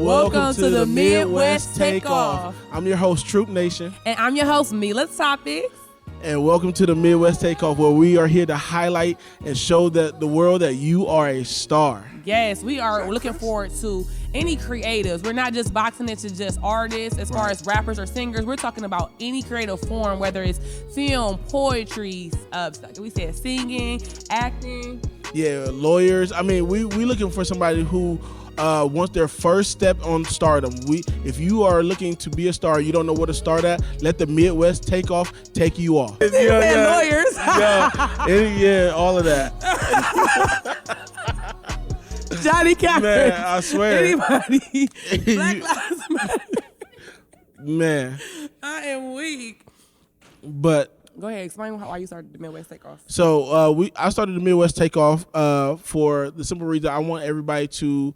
Welcome to the Midwest Takeoff. I'm your host, Troop Nation. And I'm your host, Mila Topics. And welcome to the Midwest Takeoff, where we are here to highlight and show the world that you are a star. Yes, we are looking forward to any creatives. We're not just boxing into just artists as far as rappers or singers. We're talking about any creative form, whether it's film, poetry, we said singing, acting. Yeah, lawyers. I mean, we looking for somebody who wants their first step on stardom. If you are looking to be a star, you don't know where to start at, let the Midwest Takeoff take you off. Lawyers. Yeah, all of that. Johnny Cameron. Man, I swear. Anybody. Black Lives Matter. Man. I am weak. But go ahead, explain why you started the Midwest Takeoff. So I started the Midwest Takeoff for the simple reason I want everybody to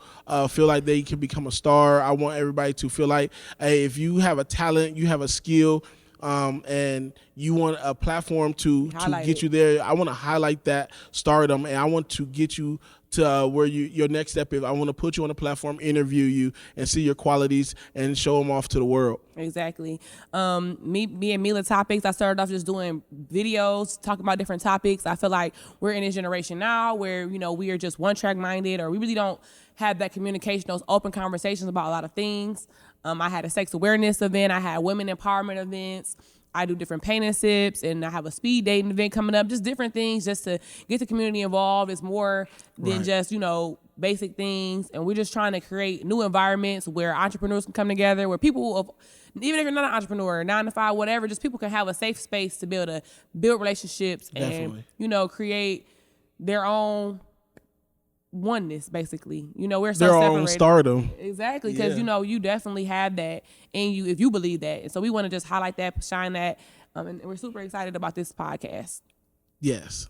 feel like they can become a star. I want everybody to feel like, hey, if you have a talent, you have a skill, and you want a platform to get you there, I want to highlight that stardom, and I want to get you to where your next step is. I want to put you on a platform, interview you, and see your qualities and show them off to the world. Exactly. Me and Mila Topics, I started off just doing videos, talking about different topics. I feel like we're in this generation now where, we are just one-track minded, or we really don't have that communication, those open conversations about a lot of things. I had a sex awareness event. I had women empowerment events. I do different paint and sips, and I have a speed dating event coming up. Just different things just to get the community involved. It's more than just, basic things. And we're just trying to create new environments where entrepreneurs can come together, where people, even if you're not an entrepreneur, 9 to 5, whatever, just people can have a safe space to be able to build relationships and, create their own oneness, basically. We're so their separated. Own stardom. Exactly, because you definitely have that in you if you believe that. And so we want to just highlight that, shine that, and we're super excited about this podcast. Yes.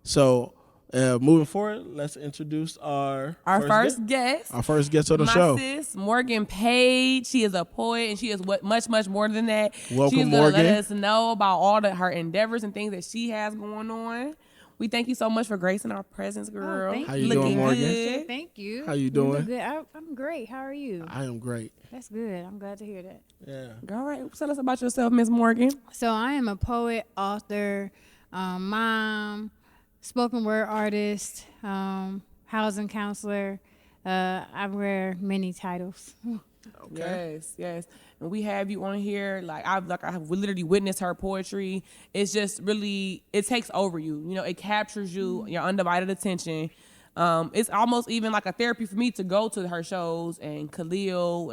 So moving forward, let's introduce our first guest. Our first guest on the show. My sis, Morgan Paige. She is a poet, and she is much, much more than that. Welcome, She's Morgan. Let us know about all her endeavors and things that she has going on. We thank you so much for gracing our presence, girl. Thank you. How you doing, Morgan? Good. Thank you. How you doing? Good. I'm great. How are you? I am great. That's good. I'm glad to hear that. Yeah. All right. Tell us about yourself, Miss Morgan. So I am a poet, author, mom, spoken word artist, housing counselor. I wear many titles. Okay. Yes. And we have you on here. I have literally witnessed her poetry. It's just really, it takes over you. It captures you, your undivided attention. It's almost even like a therapy for me to go to her shows, and Khalil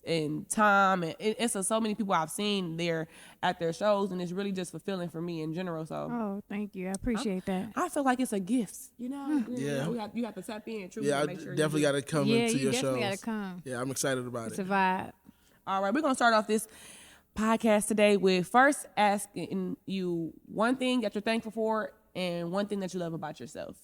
and Tom, and it's so many people I've seen there at their shows, and it's really just fulfilling for me in general. So, oh, thank you. I appreciate that. I feel like it's a gift. Yeah. You have to tap in. I definitely got to come into your shows. Yeah, you definitely got to come. Yeah, I'm excited about It's a vibe. All right, we're going to start off this podcast today with first asking you one thing that you're thankful for and one thing that you love about yourself.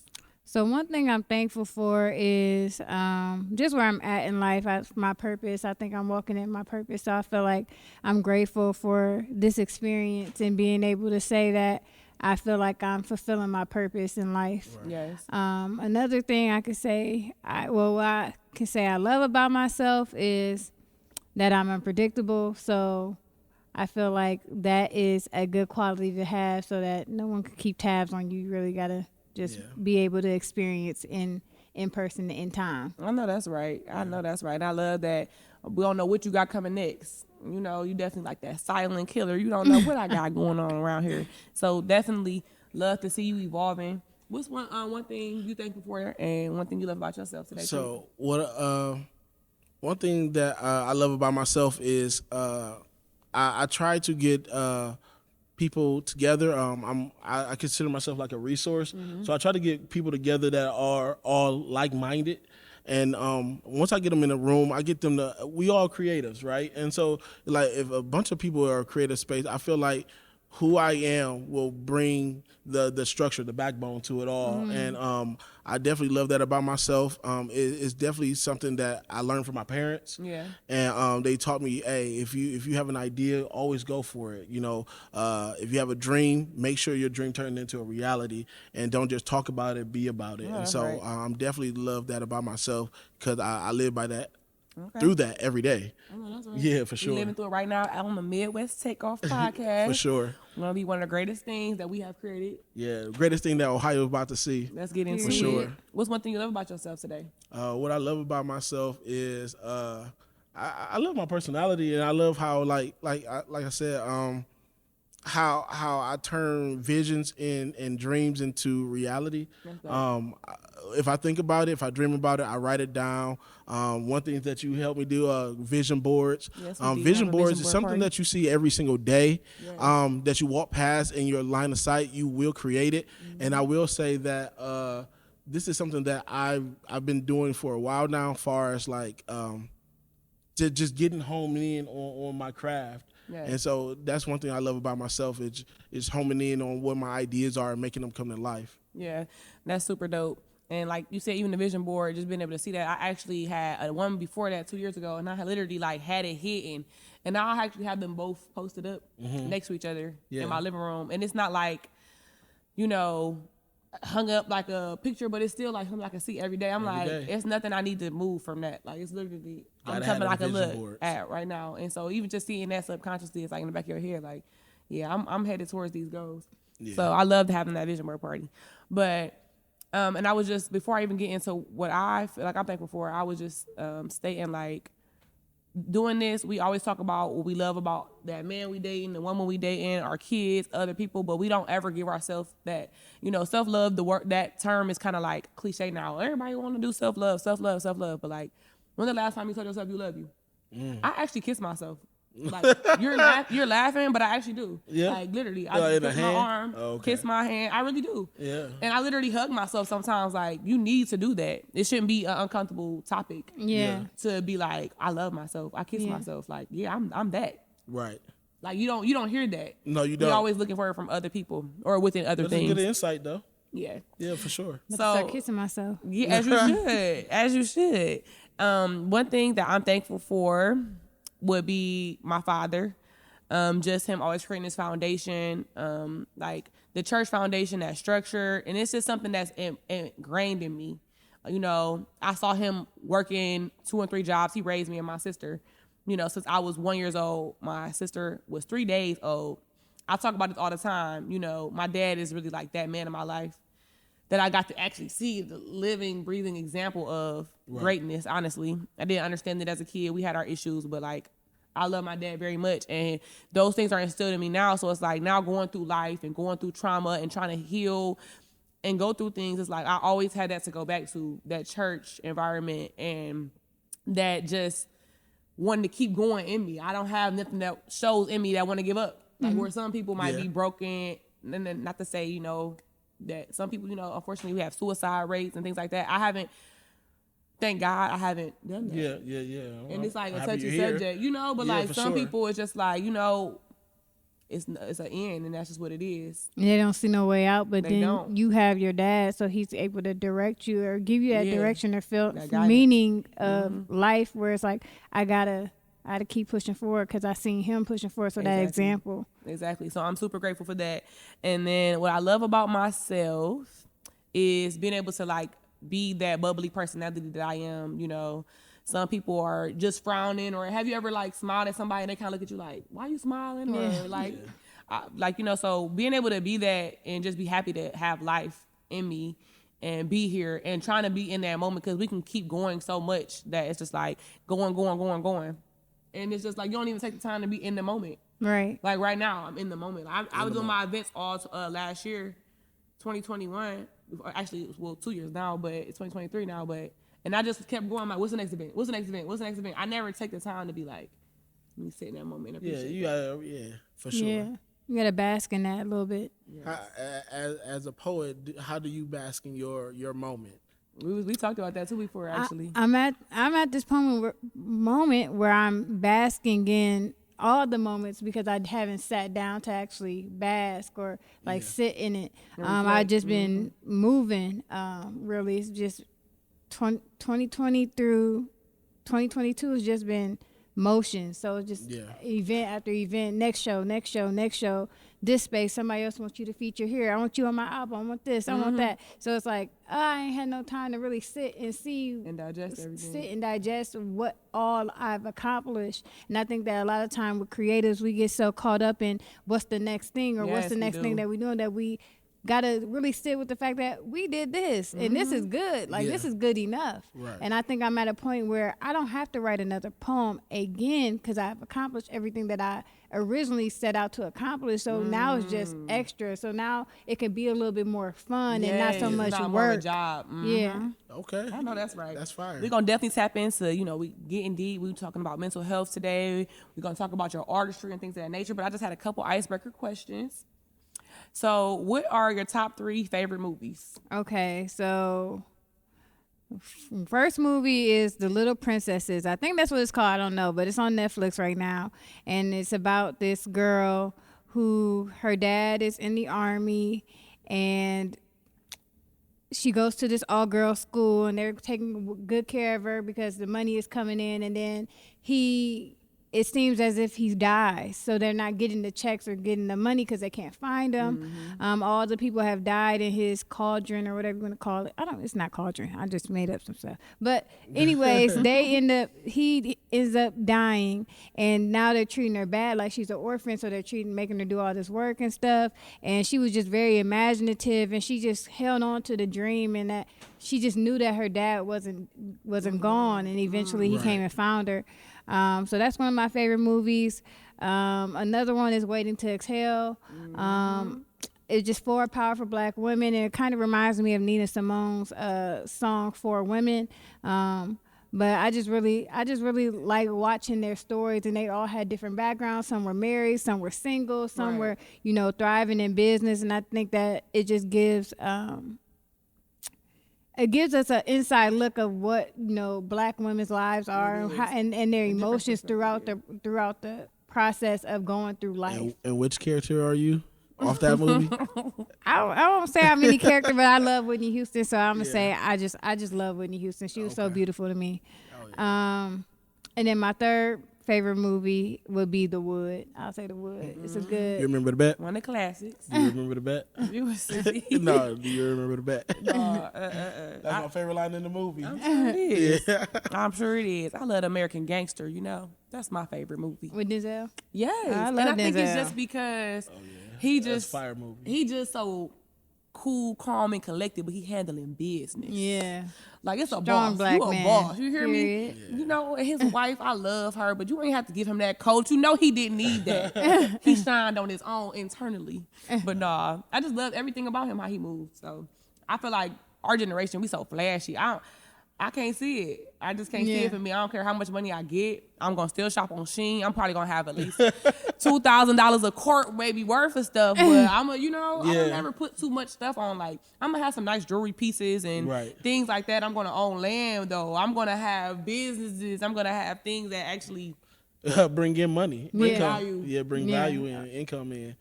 So one thing I'm thankful for is just where I'm at in life, my purpose. I think I'm walking in my purpose. So I feel like I'm grateful for this experience and being able to say that I feel like I'm fulfilling my purpose in life. Right. Yes. Another thing I could say, I love about myself is that I'm unpredictable. So I feel like that is a good quality to have, so that no one can keep tabs on you. You really got to just be able to experience in person in time. I know that's right. I love that we don't know what you got coming next. You definitely like that silent killer. You don't know what I got going on around here. So definitely love to see you evolving. What's one thing you thankful for and one thing you love about yourself today? So one thing that I love about myself is I try to get people together. I consider myself like a resource. Mm-hmm. So I try to get people together that are all like-minded. And once I get them in a room, I get them we all creatives, right? And so if a bunch of people are a creative space, I feel like who I am will bring the structure, the backbone to it all. Mm. And I definitely love that about myself. It's definitely something that I learned from my parents. Yeah. And they taught me, hey, if you have an idea, always go for it. If you have a dream, make sure your dream turns into a reality, and don't just talk about it, be about it. Oh, and so right. I'm definitely love that about myself, because I live by that through that every day. That's right. Yeah, for sure. We're living through it right now on the Midwest Takeoff Podcast. For sure. It's going to be one of the greatest things that we have created. Yeah, the greatest thing that Ohio is about to see. Let's get into For it. sure. What's one thing you love about yourself today? What I love about myself is I love my personality, and I love how like I said, how I turn visions and dreams into reality. If I think about it, if I dream about it, I write it down. One thing that you help me do, vision boards. Yes, vision boards is something party. that you see every single day, that you walk past in your line of sight. You will create it. And I will say that this is something that I've been doing for a while now, as far as like just getting home in on my craft. Yeah. And so that's one thing I love about myself is homing in on what my ideas are and making them come to life. Yeah, that's super dope. And like you said, even the vision board, just being able to see that. I actually had one before that 2 years ago, and I had literally like had it hidden. And now I actually have them both posted up next to each other in my living room. And it's not like, hung up like a picture, but it's still like something I can see every day. I'm it's nothing I need to move from that. Like it's literally, I'm something I can look at right now. And so even just seeing that subconsciously, it's like in the back of your head, like, yeah, I'm headed towards these goals. Yeah. So I loved having that vision board party. But, and I was just, before I even get into what I feel like I'm thankful for, I was just stating like, doing this, we always talk about what we love about that man we dating, the woman we dating, our kids, other people, but we don't ever give ourselves that, self-love, that term is kind of like cliche now. Everybody want to do self-love, but like, when the last time you told yourself you love you? I actually kiss myself. Like, you're laughing, but I actually do. Yeah. Like, literally, I kiss my arm, kiss my hand. I really do. Yeah. And I literally hug myself sometimes. Like, you need to do that. It shouldn't be an uncomfortable topic. Yeah. To be like, I love myself. I kiss myself. Like, yeah, I'm that. Right. Like, you don't hear that. No, you don't. You're always looking for it from other people or within other things. That's a good insight, though. Yeah. Yeah, for sure. So start kissing myself. Yeah, as you should. As you should. One thing that I'm thankful for would be my father. Just him always creating this foundation, like the church foundation, that structure. And it's just something that's ingrained in me. I saw him working 2 and 3 jobs. He raised me and my sister, since I was 1 year old. My sister was 3 days old. I talk about this all the time. My dad is really like that man in my life that I got to actually see the living, breathing example of greatness, honestly. I didn't understand it as a kid. We had our issues, but like, I love my dad very much. And those things are instilled in me now. So it's like now going through life and going through trauma and trying to heal and go through things. It's like I always had that to go back to, that church environment and that just wanting to keep going in me. I don't have nothing that shows in me that I want to give up. Like where some people might be broken, and then not to say, that some people, unfortunately we have suicide rates and things like that. I haven't, thank God I haven't done that. Yeah. Well, and it's like a touchy subject, but like some people it's just like, it's an end and that's just what it is. They don't see no way out, but then don't. You have your dad, so he's able to direct you or give you that direction or feel meaning of life where it's like, I gotta keep pushing forward because I seen him pushing forward. So that example. Exactly. So I'm super grateful for that. And then what I love about myself is being able to like be that bubbly personality that I am. Some people are just frowning, or have you ever like smiled at somebody and they kind of look at you like, why are you smiling? Or like, so being able to be that and just be happy to have life in me and be here and trying to be in that moment, because we can keep going so much that it's just like going. And it's just like, you don't even take the time to be in the moment. Right. Like right now, I'm in the moment. I was doing my events all last year, 2021. Actually, 2 years now, but it's 2023 now. And I just kept going like, what's the next event? What's the next event? I never take the time to be like, let me sit in that moment and appreciate for sure. Yeah, you gotta bask in that a little bit. Yeah. As a poet, how do you bask in your moment? We talked about that too before, actually. I'm at this moment where I'm basking in all the moments because I haven't sat down to actually bask or like sit in it. I've just been moving. Really, it's just 2020 through 2022 has just been motion. So it's just event after event, next show, this space, somebody else wants you to feature here. I want you on my album. I want this. I want that. So it's like, I ain't had no time to really sit and see and digest everything. Sit and digest what all I've accomplished. And I think that a lot of time with creatives, we get so caught up in what's the next thing or what's the next thing that we're doing, that we gotta really sit with the fact that we did this and this is good. Like this is good enough. Right. And I think I'm at a point where I don't have to write another poem again because I've accomplished everything that I originally set out to accomplish. So now it's just extra. So now it can be a little bit more fun and not so much not work. more of a job. Yeah. Okay. I know that's right. That's fire. We're gonna definitely tap into, we getting deep. We talking about mental health today. We're gonna talk about your artistry and things of that nature. But I just had a couple icebreaker questions. So, what are your top 3 favorite movies? Okay, so first movie is The Little Princesses. I think that's what it's called. I don't know, but it's on Netflix right now. And it's about this girl who, her dad is in the army, and she goes to this all-girls school, and they're taking good care of her because the money is coming in. And then it seems as if he dies, so they're not getting the checks or getting the money because they can't find him. All the people have died in his cauldron or whatever you want to call it. It's not cauldron. I just made up some stuff. But anyways, he ends up dying, and now they're treating her bad, like she's an orphan, so they're making her do all this work and stuff. And she was just very imaginative, and she just held on to the dream, and that she just knew that her dad wasn't gone, and eventually he came and found her. So that's one of my favorite movies. Another one is Waiting to Exhale. It's just 4 powerful black women, and it kind of reminds me of Nina Simone's song For Women. But I just really like watching their stories, and they all had different backgrounds. Some were married, some were single, some were, thriving in business. And I think that it just gives it gives us an inside look of what black women's lives are and their emotions throughout the process of going through life. And which character are you off that movie? I won't say I'm any character, but I love Whitney Houston, so I'm gonna say I just love Whitney Houston. She was so beautiful to me. And then my third favorite movie would be The Wood. I'll say The Wood. It's a good. You remember the bet? One of the classics. Do you remember the bet? No, do you remember the bet? That's my favorite line in the movie. I'm sure it is. Yeah. I'm sure it is. I love American Gangster, That's my favorite movie. With Denzel? Yes. I love and I Denzel. think it's just because he just fire movie. He just so cool, calm, and collected, but he handling business. Yeah. Like, it's a Strong boss. black You a man. boss. You hear Period. me? And his wife, I love her, but you ain't have to give him that coach. He didn't need that. He shined on his own internally. But nah, I just love everything about him, how he moves. So I feel like our generation, we so flashy. I can't see it. I just can't see it for me. I don't care how much money I get. I'm going to still shop on Shein. I'm probably going to have at least $2,000 a quart maybe worth of stuff. But I'm gonna never put too much stuff on. Like, I'm going to have some nice jewelry pieces and things like that. I'm going to own land, though. I'm going to have businesses. I'm going to have things that actually bring in money. Bring income. value. Yeah, bring value in, income in.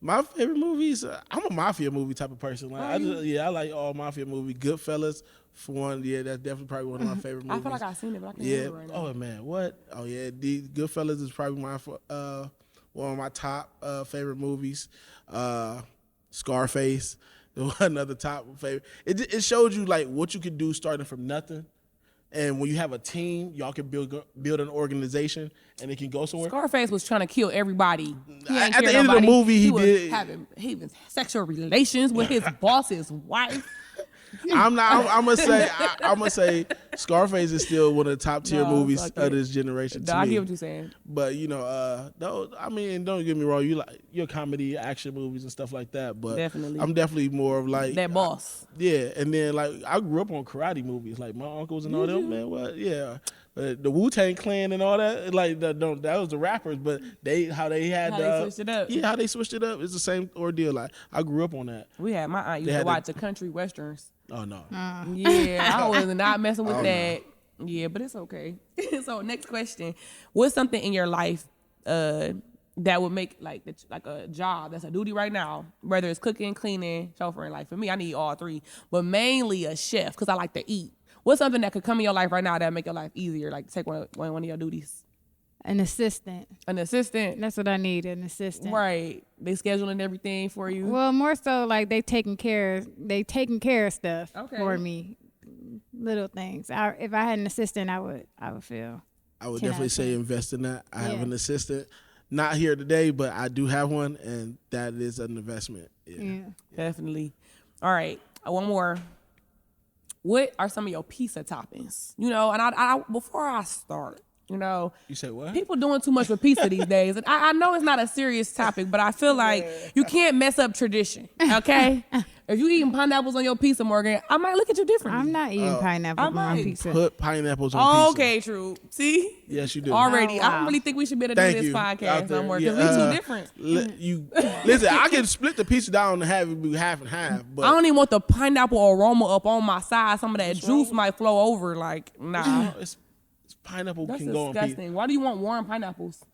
My favorite movies, I'm a mafia movie type of person. Like, I like all mafia movies. Goodfellas, for one, that's definitely probably one of my favorite movies. I feel like I've seen it, but I can't remember right now. Oh man, what? Oh yeah, Goodfellas is probably one of my top favorite movies. Scarface, another top favorite. It showed you like what you could do starting from nothing. And when you have a team, y'all can build an organization, and it can go somewhere. Scarface was trying to kill everybody. At the end of the movie, he was having sexual relations with his boss's wife. I'm gonna say Scarface is still one of the top tier movies of this generation. No, I get what you're saying. But don't get me wrong, you like your comedy, action movies and stuff like that. But definitely, I'm definitely more of like that boss. And then like I grew up on karate movies, like my uncles and all them. Man, what? Yeah. The Wu-Tang Clan and all that, like that was the rappers, but they switched it up. Yeah, how they switched it up. It's the same ordeal. Like I grew up on that. My aunt used to watch the country westerns. Oh no. Yeah, I was not messing with that. No. Yeah, but it's okay. So next question: what's something in your life that would make like a job that's a duty right now, whether it's cooking, cleaning, chauffeuring? Like for me, I need all 3, but mainly a chef because I like to eat. what's something that could come in your life right now that make your life easier? Like take one of your duties. An assistant. An assistant. That's what I need, an assistant. Right. They scheduling everything for you. Well, more so like they taking care of stuff for me. Little things. If I had an assistant, I would feel. I would definitely say invest in that. I have an assistant, not here today, but I do have one, and that is an investment. Yeah. Definitely. All right, one more. What are some of your pizza toppings? You know, and I before I start, you know, You say what? people doing too much with pizza these days. And I know it's not a serious topic, but I feel like you can't mess up tradition, okay? If you eating pineapples on your pizza, Morgan, I might look at you differently. I'm not eating pineapple on my pizza. Put pineapples on pizza. Okay, true. See? Yes, you do. Already. Oh, wow. I don't really think we should be able to Thank do this you. podcast Out no there. more because we too different. Listen, I can split the pizza down and have it be half and half, but I don't even want the pineapple aroma up on my side. Some of that juice might flow over. Like, nah. it's pineapple That's can go on pizza. disgusting. Why do you want warm pineapples?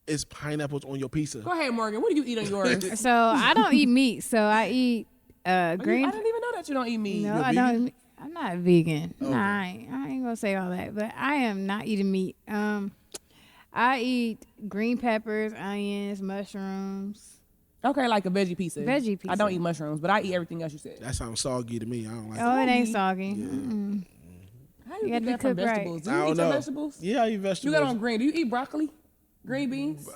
It's pineapples on your pizza. Go ahead, Morgan. What do you eat on yours? So I don't eat meat. So I eat green. I didn't even know that you don't eat meat. No, I don't. I'm not vegan. Okay. Nah, I ain't gonna say all that. But I am not eating meat. I eat green peppers, onions, mushrooms. Okay, like a veggie pizza. Veggie pizza. I don't eat mushrooms, but I eat everything else you said. That sounds soggy to me. I don't like Oh, it. it ain't soggy. Yeah. How you You get gotta that from cook right. vegetables? Do I you don't eat your know. vegetables? Yeah, I eat vegetables. You got on green. Do you eat broccoli? Green beans?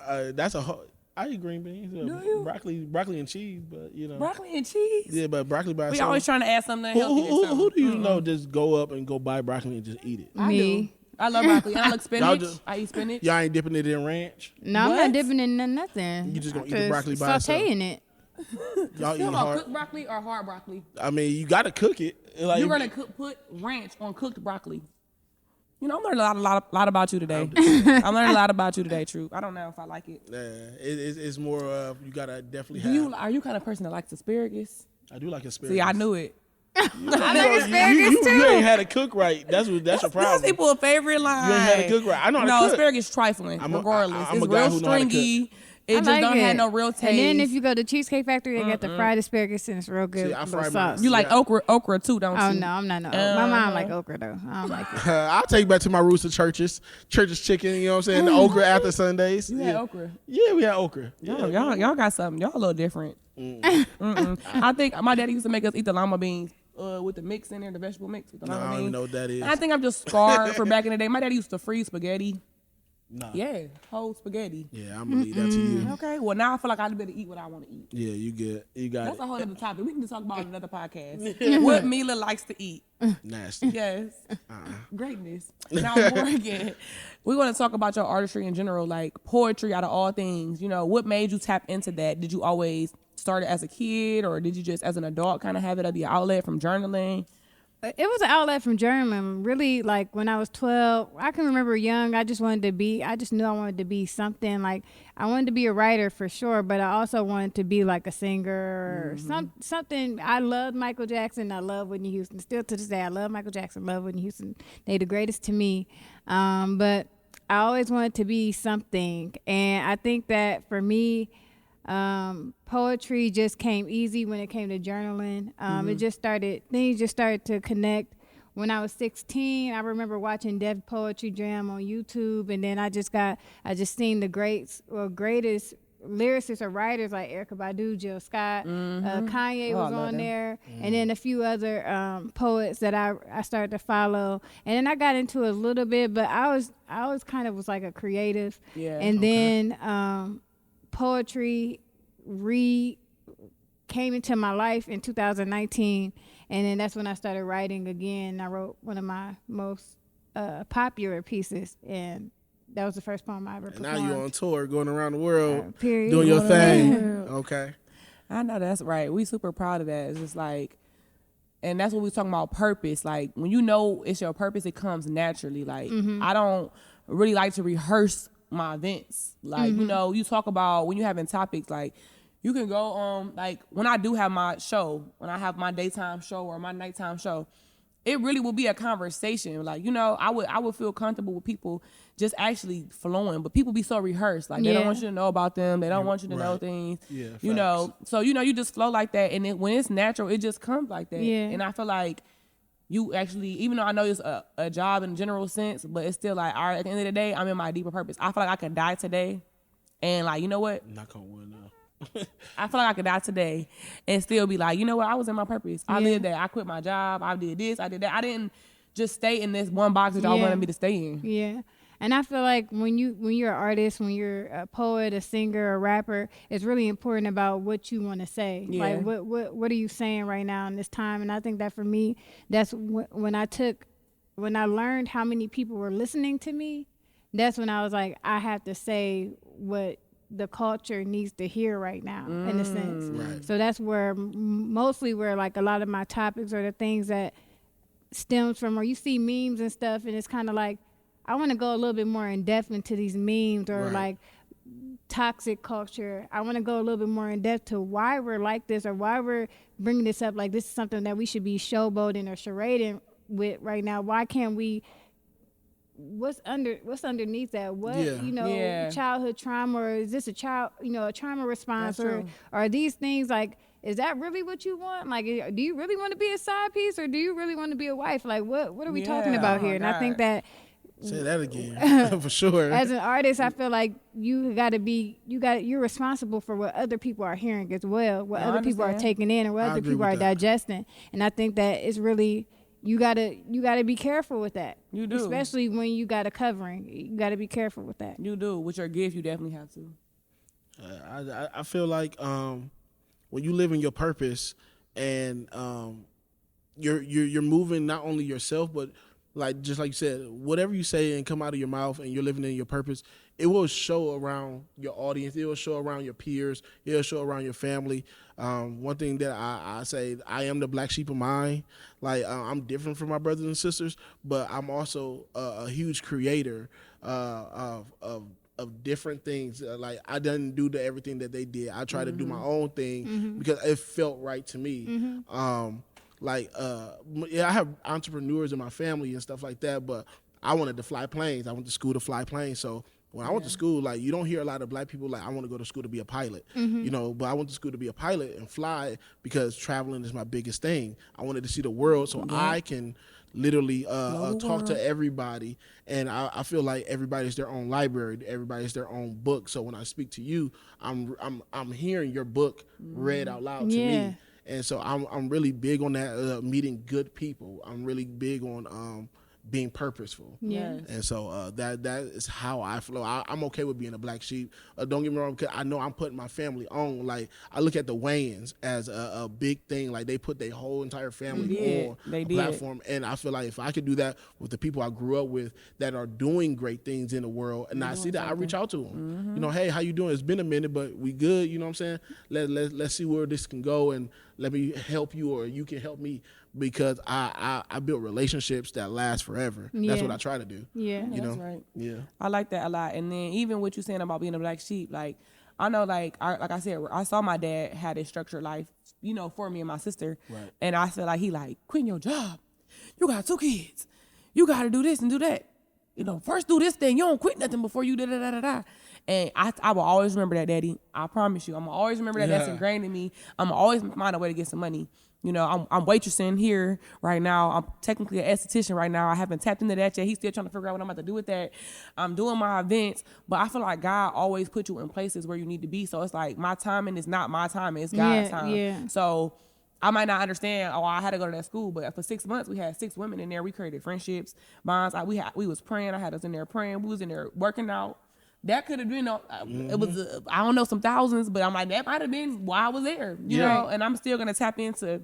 I eat green beans. Do you? Broccoli and cheese, but you know. Broccoli and cheese? Yeah, but broccoli by We itself. always trying to add something healthy. to something. Who do you know just go up and go buy broccoli and just eat it? I Me. do. I love broccoli. And I like spinach. just- I eat spinach. Y'all ain't dipping it in ranch. No, I'm What? not dipping in nothing. You just gonna I'm eat the broccoli by itself. sauteing it. Y'all You eat about hard. cooked broccoli or hard broccoli? I mean, you gotta cook it. Like, You're gonna put ranch on cooked broccoli. You know, I'm learning a lot about you today. I'm learning a lot about you today, True. I don't know if I like it. It's more of you gotta definitely Do have. you are you kind of person that likes asparagus? I do like asparagus. See, I knew it. I like asparagus too. You ain't had to cook right. That's your That's problem. people's favorite line. You ain't had to cook right. I know how to No, cook. asparagus trifling, I'm a- regardless. I'm a It's guy real who know how to cook. stringy. It I just like don't it. have no real taste. And then if you go to Cheesecake Factory, they got the fried asparagus and it's real good. See, I with fry sauce. mine. you like Yeah. okra too, don't Oh you? no, I'm not no. My mom like okra though. I don't like it. I'll take you back to my roots of church's chicken. You know what I'm saying? The okra after Sundays. You had okra. Yeah, we had okra. Y'all got something. Y'all a little different. I think my daddy used to make us eat the lima beans with the mix in there, the vegetable mix with the No, lima I don't beans. even know what that is. And I think I'm just scarred for back in the day. My daddy used to freeze spaghetti. Nah. Yeah, whole spaghetti. Yeah, I'm gonna leave that to you. Okay, well now I feel like I better eat what I want to eat. Yeah, you good. You got That's it. a whole other topic. We can just talk about it in another podcast. What Mila likes to eat. Nasty. Yes. Greatness. Now, Morgan, we want to talk about your artistry in general, like poetry out of all things. You know, what made you tap into that? Did you always start it as a kid, or did you just as an adult kind of have it as the outlet from journaling? It was an outlet from journaling. Really, like when I was 12, I can remember young. I just knew I wanted to be something. Like I wanted to be a writer for sure, but I also wanted to be like a singer or something. I loved Michael Jackson. I love Whitney Houston. Still to this day, I love Michael Jackson. Love Whitney Houston. They the greatest to me. But I always wanted to be something, and I think that for me, poetry just came easy when it came to journaling. Things just started to connect when I was 16. I remember watching Def Poetry Jam on YouTube, and then I just seen the greatest lyricists or writers like Erykah Badu, Jill Scott, Kanye was on there, and then a few other poets that I started to follow. And then I got into it a little bit, but I always kind of was like a creative. Yeah. And then poetry came into my life in 2019, and then that's when I started writing again. I wrote one of my most popular pieces, and that was the first poem I ever And performed. now you on tour, going around the world, Period. doing your thing. Okay. I know that's right. We super proud of that. It's just like, and that's what we talking about, purpose. Like when you know it's your purpose, it comes naturally. Like I don't really like to rehearse my events. Like, you know, you talk about when you having topics, like you can go on, like when I do have my show, when I have my daytime show or my nighttime show, it really will be a conversation. Like, you know, I would feel comfortable with people just actually flowing, but people be so rehearsed. Like they don't want you to know about them. They don't want you to know things. Yeah, you know, so, you know, you just flow like that. And when it's natural, it just comes like that. Yeah. And I feel like you actually, even though I know it's a job in a general sense, but it's still like, all right, at the end of the day, I'm in my deeper purpose. I feel like I could die today and like, you know what? Knock on wood now. I feel like I could die today and still be like, you know what? I was in my purpose. I lived that. I quit my job. I did this. I did that. I didn't just stay in this one box that y'all wanted me to stay in. Yeah. And I feel like when you're an artist, when you're a poet, a singer, a rapper, it's really important about what you want to say. Yeah. Like what are you saying right now in this time? And I think that for me, that's when I learned how many people were listening to me, that's when I was like, I have to say what the culture needs to hear right now, in a sense. Right. So that's where mostly where like a lot of my topics are the things that stems from, or you see memes and stuff, and it's kind of like, I want to go a little bit more in depth into these memes or like toxic culture. I want to go a little bit more in depth to why we're like this or why we're bringing this up. Like this is something that we should be showboating or charading with right now. Why can't we? What's underneath that? What childhood trauma, or is this a trauma response, or are these things like? Is that really what you want? Like, do you really want to be a side piece, or do you really want to be a wife? Like, what are we talking about here? And I think that. Say that again, for sure. As an artist, I feel like you're responsible for what other people are hearing as well, what other people are taking in, or what other people are digesting. And I think that it's really, you gotta be careful with that. You do, especially when you got a covering. You gotta be careful with that. You do. With your gift, you definitely have to. I feel like when you live in your purpose and you're moving not only yourself, but like just like you said, whatever you say and come out of your mouth and you're living in your purpose, it will show around your audience. It will show around your peers. It will show around your family. One thing that I say, I am the black sheep of mine. Like I'm different from my brothers and sisters, but I'm also a huge creator of different things. Like I didn't do everything that they did. I try to do my own thing because it felt right to me. I have entrepreneurs in my family and stuff like that, but I wanted to fly planes. I went to school to fly planes. So when I went to school, like you don't hear a lot of black people like, I want to go to school to be a pilot, but I went to school to be a pilot and fly because traveling is my biggest thing. I wanted to see the world so I can literally talk to everybody. And I feel like everybody's their own library. Everybody's their own book. So when I speak to you, I'm hearing your book read out loud to me. And so I'm really big on that, meeting good people. I'm really big on being purposeful. Yes. And so that is how I flow. I'm okay with being a black sheep. Don't get me wrong, because I know I'm putting my family on. Like I look at the Wayans as a big thing. Like they put their whole entire family on a platform. And I feel like if I could do that with the people I grew up with that are doing great things in the world, and I see that, I reach out to them. You know, hey, how you doing? It's been a minute, but we good. You know what I'm saying? Let's see where this can go, and let me help you, or you can help me. Because I built relationships that last forever. That's what I try to do. Yeah. You know? That's right. Yeah. I like that a lot. And then even what you're saying about being a black sheep, like I know, like I said, I saw my dad had a structured life, for me and my sister. Right. And I feel like he like, quitting your job. You got 2 kids. You got to do this and do that. First do this thing. You don't quit nothing before you da-da-da-da-da. And I will always remember that, Daddy. I promise you. I'm going to always remember that. That's ingrained in me. I'm going to always find a way to get some money. I'm waitressing here right now. I'm technically an esthetician right now. I haven't tapped into that yet. He's still trying to figure out what I'm about to do with that. I'm doing my events, but I feel like God always put you in places where you need to be. So it's like my timing is not my timing. It's God's time. Yeah. So I might not understand, I had to go to that school, but for 6 months, we had 6 women in there. We created friendships, bonds. We was praying. I had us in there praying. We was in there working out. That could have been, it was, I don't know, some thousands, but I'm like, that might have been why I was there, you know, and I'm still going to tap into,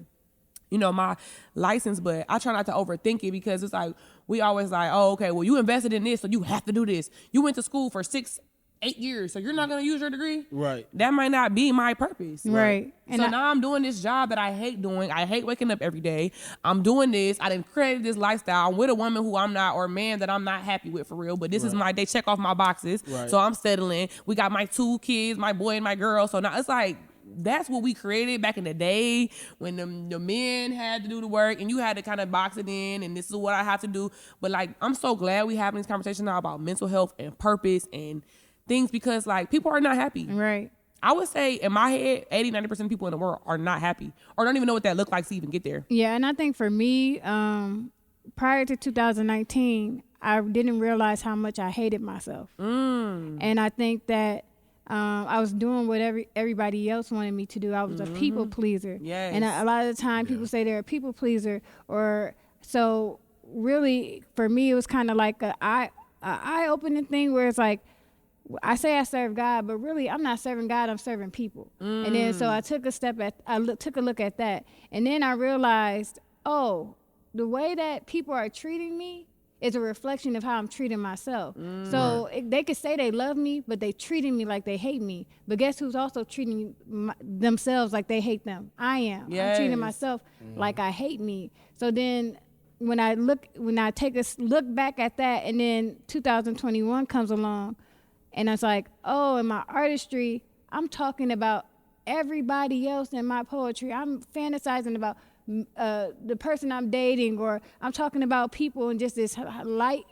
my license, but I try not to overthink it because it's like, we always like, oh, okay, well, you invested in this, so you have to do this. You went to school for 6-8 years, so you're not going to use your degree? Right. That might not be my purpose. Right. So now I'm doing this job that I hate doing. I hate waking up every day. I'm doing this. I didn't create this lifestyle. I'm with a woman who I'm not, or a man that I'm not happy with for real, but this is they check off my boxes. Right. So I'm settling. We got my 2 kids, my boy and my girl. So now it's like, that's what we created back in the day when the men had to do the work and you had to kind of box it in, and this is what I have to do. But like, I'm so glad we having this conversation now about mental health and purpose and things, because like people are not happy. Right. I would say in my head, 80-90% of people in the world are not happy or don't even know what that looked like to even get there. Yeah, and I think for me, prior to 2019, I didn't realize how much I hated myself. And I think that I was doing what everybody else wanted me to do. I was a people pleaser. Yes. And a lot of the time people say they're a people pleaser. So really, for me, it was kind of like a eye-opening thing where it's like, I say I serve God, but really I'm not serving God, I'm serving people. And then so I took a look at that. And then I realized, oh, the way that people are treating me is a reflection of how I'm treating myself. So they could say they love me, but they treating me like they hate me. But guess who's also treating themselves like they hate them? I am. Yes. I'm treating myself like I hate me. So then when I take a look back at that, and then 2021 comes along, and I was like, oh, in my artistry, I'm talking about everybody else in my poetry. I'm fantasizing about the person I'm dating, or I'm talking about people in just this light,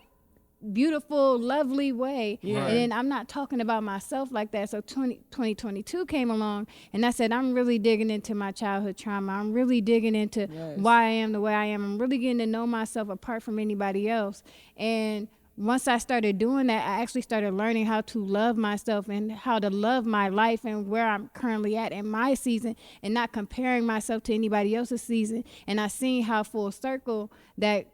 beautiful, lovely way. Yeah. And then I'm not talking about myself like that. So 2022 came along, and I said, I'm really digging into my childhood trauma. I'm really digging into why I am the way I am. I'm really getting to know myself apart from anybody else. And once I started doing that, I actually started learning how to love myself and how to love my life and where I'm currently at in my season, and not comparing myself to anybody else's season. And I seen how full circle that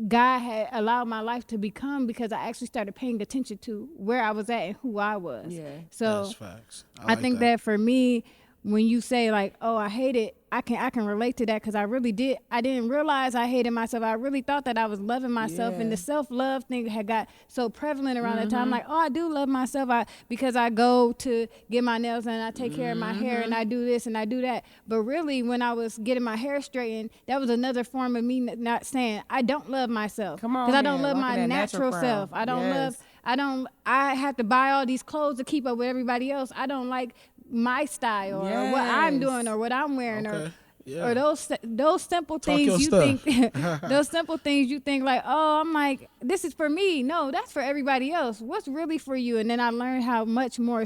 God had allowed my life to become, because I actually started paying attention to where I was at and who I was. Yeah. So That's facts. I think that for me, when you say like, oh, I hate it, I can relate to that, because I really did. I didn't realize I hated myself. I really thought that I was loving myself, and the self-love thing had got so prevalent around that time. Like, oh, I do love myself because I go to get my nails done, and I take care of my hair, and I do this and I do that. But really, when I was getting my hair straightened, that was another form of me not saying I don't love myself. Come on, because I don't love walking my that natural natural self. crown. I don't love. I have to buy all these clothes to keep up with everybody else. I don't like my style or what I'm doing or what I'm wearing or those simple things you think those simple things you think like, oh, I'm like, this is for me. No, that's for everybody else. What's really for you? And then I learned how much more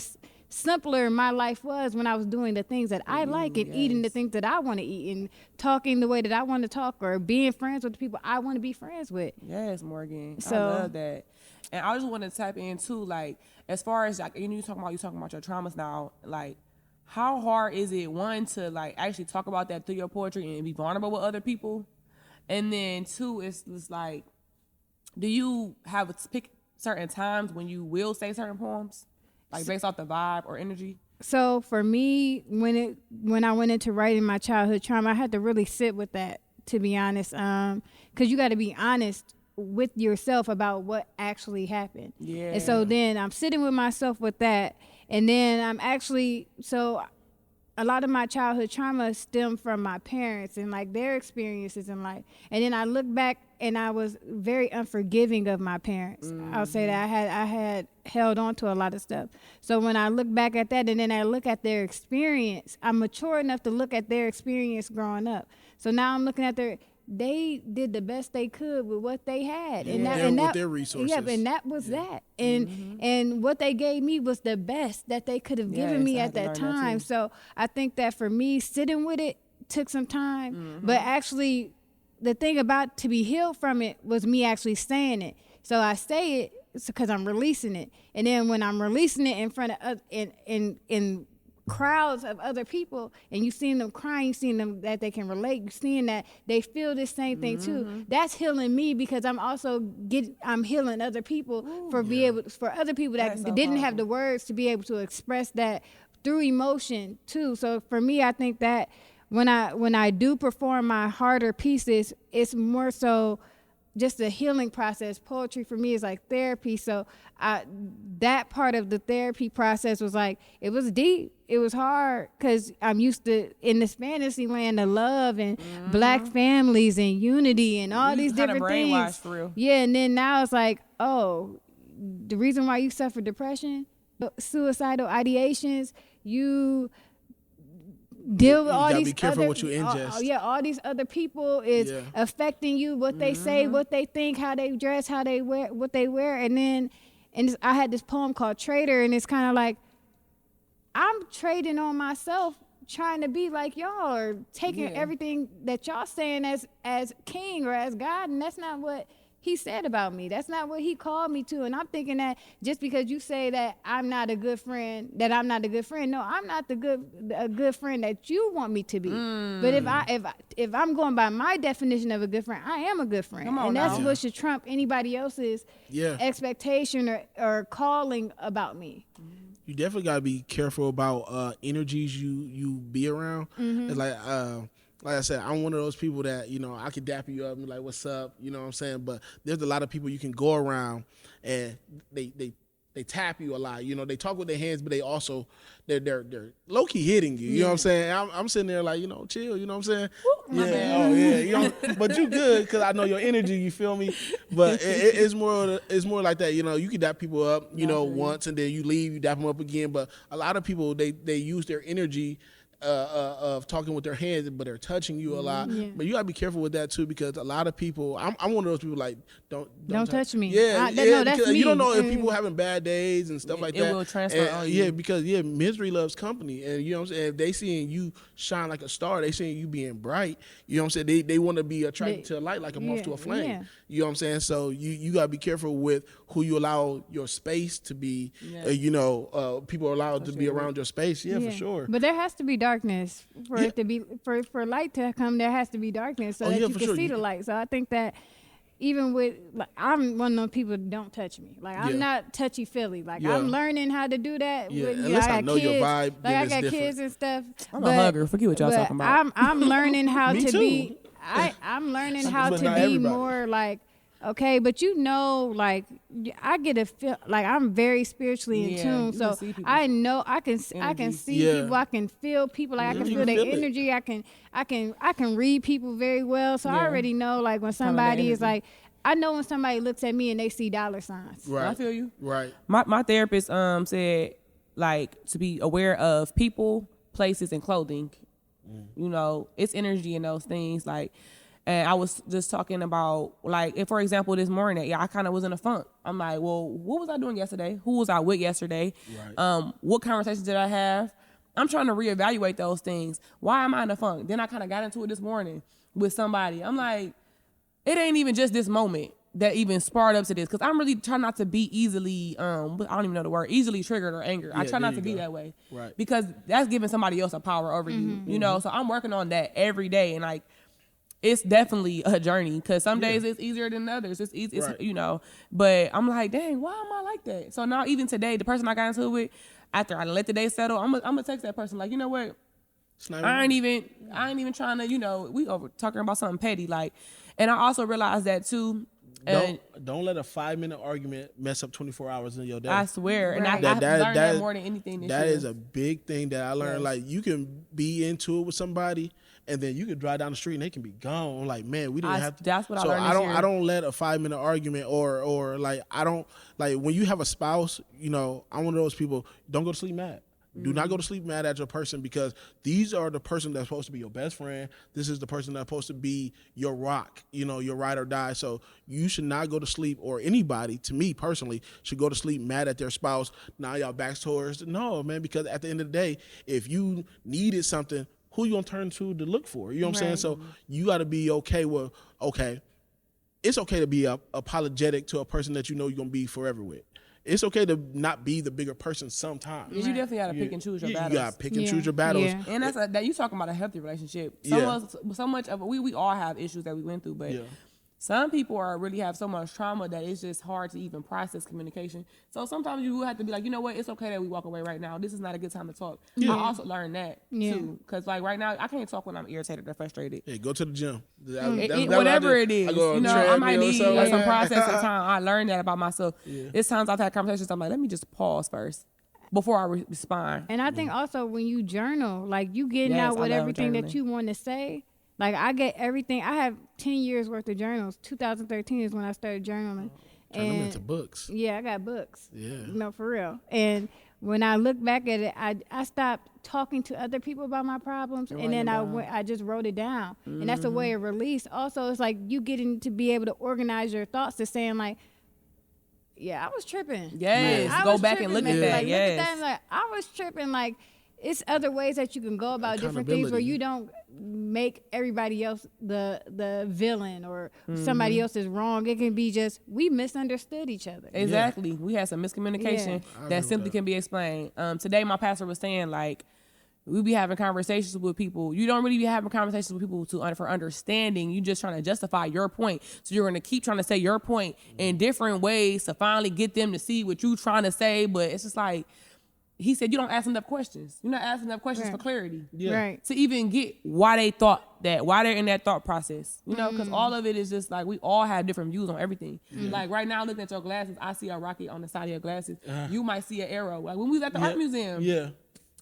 simpler my life was when I was doing the things that I like and eating the things that I want to eat and talking the way that I want to talk or being friends with the people I want to be friends with. Yes, Morgan. So, I love that. And I just want to tap in too, like, as far as like, you talking about your traumas now, like, how hard is it, one, to like actually talk about that through your poetry and be vulnerable with other people, and then two, it's like, do you have pick certain times when you will say certain poems, like based off the vibe or energy? So for me, when I went into writing my childhood trauma, I had to really sit with that, to be honest, because you got to be honest with yourself about what actually happened. Yeah. And so then I'm sitting with myself with that, and then I'm actually, so a lot of my childhood trauma stemmed from my parents and like their experiences in life. And then I look back and I was very unforgiving of my parents. I'll say that I had held on to a lot of stuff. So when I look back at that and then I look at their experience, I'm mature enough to look at their experience growing up. So now I'm looking at they did the best they could with what they had, with their resources. Yeah, and that was that. And what they gave me was the best that they could have given me at that time. So I think that for me, sitting with it took some time, but actually, the thing about to be healed from it was me actually saying it. So I say it because I'm releasing it, and then when I'm releasing it in front of in crowds of other people, and you seeing them crying, you seeing them that they can relate, you seeing that they feel the same thing too. That's healing me, because I'm also I'm healing other people for other people that didn't have the words to be able to express that through emotion too. So for me, I think that when I do perform my harder pieces, it's more so just a healing process. Poetry for me is like therapy. So that part of the therapy process was like, it was deep. It was hard because I'm used to, in this fantasy land, of love and black families and unity and all these different things. For real. Yeah, and then now it's like, oh, the reason why you suffer depression, suicidal ideations, you deal with all these be careful other, what you ingest. all these other people is affecting you, what they say, what they think, how they dress, how they wear, what they wear. And I had this poem called Traitor, and it's kind of like, I'm trading on myself, trying to be like y'all, or taking everything that y'all saying as king or as God, and that's not what he said about me. That's not what he called me to. And I'm thinking that just because you say that I'm not a good friend, that I'm not a good friend. No, I'm not a good friend that you want me to be. But if I'm going by my definition of a good friend, I am a good friend. And that's what should trump anybody else's expectation or calling about me. You definitely gotta be careful about energies you be around. It's like I said, I'm one of those people that, you know, I can dap you up and be like, what's up? You know what I'm saying? But there's a lot of people you can go around and they tap you a lot. You know, they talk with their hands, but they also, they're low-key hitting you. You know what I'm saying? I'm sitting there like, you know, chill. You know what I'm saying? You know, but you good because I know your energy, you feel me? But it's more like that. You know, you can dap people up, you know, once and then you leave, you dap them up again. But a lot of people, they use their energy of talking with their hands, but they're touching you a lot. But you gotta be careful with that too, because a lot of people, I'm one of those people like don't touch me. No, that's me. You don't know if people Mm-hmm. having bad days and stuff like that. It will transfer on you. Yeah, because misery loves company, and you know what I'm saying. If they seeing you shine like a star, they seeing you being bright. You know what I'm saying. They want to be attracted to a light like a moth to a flame. Yeah. You know what I'm saying. So you gotta be careful with who you allow your space to be. You know, people are allowed to be around your space. Yeah, for sure. But there has to be darkness for it to be for light to come. There has to be darkness so that you can see the light. So I think that even with, like, I'm one of those people that don't touch me. Like, I'm not touchy feely. Like, I'm learning how to do that. Yeah, With, unless I know kids, your vibe, like, I got different. kids and stuff. I'm a hugger. Forget what y'all talking about. I'm learning how Me to too. be. I'm learning how But to not be everybody. more like, okay, but you know, like, I get a feel like I'm very spiritually in tune, you so can see people's I know I can see people, I can feel people, like I can you feel can their feel it. energy, I can read people very well, so I already know, like, when somebody is like, I know when somebody looks at me and they see dollar signs. Right. I feel you. Right. My therapist said, like, to be aware of people, places, and clothing. You know, it's energy in those things. Like, and I was just talking about, like, if, for example, this morning, I kind of was in a funk. I'm like, well, what was I doing yesterday? Who was I with yesterday? Right. What conversations did I have? I'm trying to reevaluate those things. Why am I in a funk? Then I kind of got into it this morning with somebody. I'm like, it ain't even just this moment that even sparred up to this, because I'm really trying not to be easily, I don't even know the word, easily triggered or angered. I try not to be that way. Right. Because that's giving somebody else a power over you, you know? So I'm working on that every day, and, like, it's definitely a journey, because some days it's easier than others. It's easy, Right. you know. But I'm like, dang, why am I like that? So now even today, the person I got into it with, after I let the day settle, I'm gonna text that person like, you know what? I ain't even trying to, you know, we over talking about something petty, like. And I also realized that too. And Don't let a 5-minute argument mess up 24 hours in your day. I swear, and Right. I learned that more than anything this That year. is a big thing that I learned. Yes. Like, you can be into it with somebody, and then you can drive down the street and they can be gone. Like, man, we didn't have to. That's what I So learned this year. I don't let a 5-minute argument or like, I don't, like, when you have a spouse, you know, I'm one of those people. Don't go to sleep mad. Do not go to sleep mad at your person, because these are the person that's supposed to be your best friend. This is the person that's supposed to be your rock, you know, your ride or die. So you should not go to sleep, or anybody, to me personally, should go to sleep mad at their spouse. Now y'all backs towards. No, man, because at the end of the day, if you needed something, who you gonna turn to look for? You know what I'm saying? So you got to be okay with, okay, it's okay to be apologetic to a person that you know you're gonna be forever with. It's okay to not be the bigger person sometimes. You definitely got to pick and choose your battles. You got to pick and choose your battles. Yeah. And that you talking about a healthy relationship. So much of it, we all have issues that we went through, but some people really have so much trauma that it's just hard to even process communication. So sometimes you will have to be like, you know what, it's okay that we walk away right now. This is not a good time to talk. I also learned that too, because, like, right now I can't talk when I'm irritated or frustrated. Hey, go to the gym. Whatever it is, you know, I might need some processing time. I learned that about myself. It's times I've had conversations, I'm like, let me just pause first before I respond. And I think also when you journal, like, you getting Yes, out I with love everything that journaling. you want to say. Like, I get everything. I have 10 years worth of journals. 2013 is when I started journaling. Turn them into books. Yeah, I got books. Yeah. No, for real. And when I look back at it, I stopped talking to other people about my problems, and then I just wrote it down. And that's a way of release. Also, it's like you getting to be able to organize your thoughts to saying, like, yeah, I was tripping. Yes, Like, I go was back and look tripping, at man. that. Like, Yes. look at that. And like, I was tripping. Like, it's other ways that you can go about different things where Accountability. you don't make everybody else the villain or somebody else is wrong. It can be just we misunderstood each other. Exactly. We had some miscommunication I that agree simply with can be explained. Today, my pastor was saying, like, we be having conversations with people. You don't really be having conversations with people for understanding. You just trying to justify your point. So you're going to keep trying to say your point in different ways to finally get them to see what you're trying to say. But it's just like, he said, you don't ask enough questions. You're not asking enough questions for clarity. Yeah. Right. To even get why they thought that, why they're in that thought process. You know, because all of it is just like, we all have different views on everything. Like right now, looking at your glasses, I see a rocket on the side of your glasses. You might see an arrow. Like when we was at the art museum. Yeah.